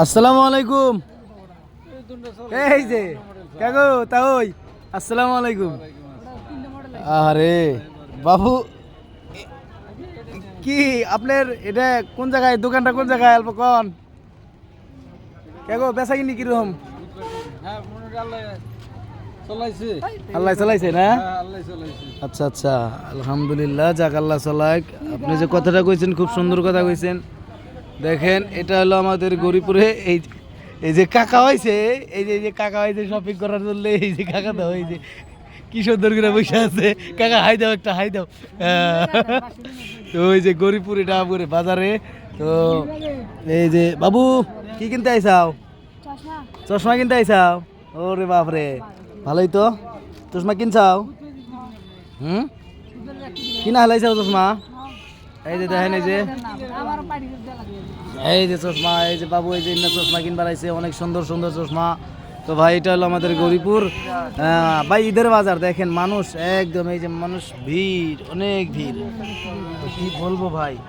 আসসালামু আলাইকুম। এই যে কাকু তাই আসসালামু আলাইকুম। আরে বাবু কি আপনার এটা কোন জায়গায় দোকানটা কোন জায়গায় অল্প কন কাকু বেচা কিনি কিরকম? আল্লাহ চালাইছে না? আচ্ছা আচ্ছা আলহামদুলিল্লাহ, যাক আল্লাহ চালাক। আপনি যে কথাটা কইছেন খুব সুন্দর কথা কইছেন। দেখেন এটা হলো আমাদের গরিপুরে এই এই যে কাকা হয়েছে, এই যে কাকা হয়েছে শপিং করার জন্য, এই যে কাকা দাও, এই যে কি সুন্দর করে বসে আছে। কাকা হাই দাও, একটা হাই দাও। তো ওই যে গরিপুর এটা করে বাজারে। তো এই যে বাবু কি কিনতে আইসাও? চশমা কিনতে আইসাও? ওরে বাপরে, ভালোই তো। চশমা কিনছাও? কিনা হালাইছাও চশমা? এই যে দেখেন এই যে চশমা, এই যে বাবু এই যে চশমা কিনবার আইছে, অনেক সুন্দর সুন্দর চশমা। তো ভাই এটা হলো আমাদের গরিপুর ভাই ঈদের বাজার। দেখেন মানুষ একদম, এই যে মানুষ ভিড়, অনেক ভিড়, কি বলবো ভাই।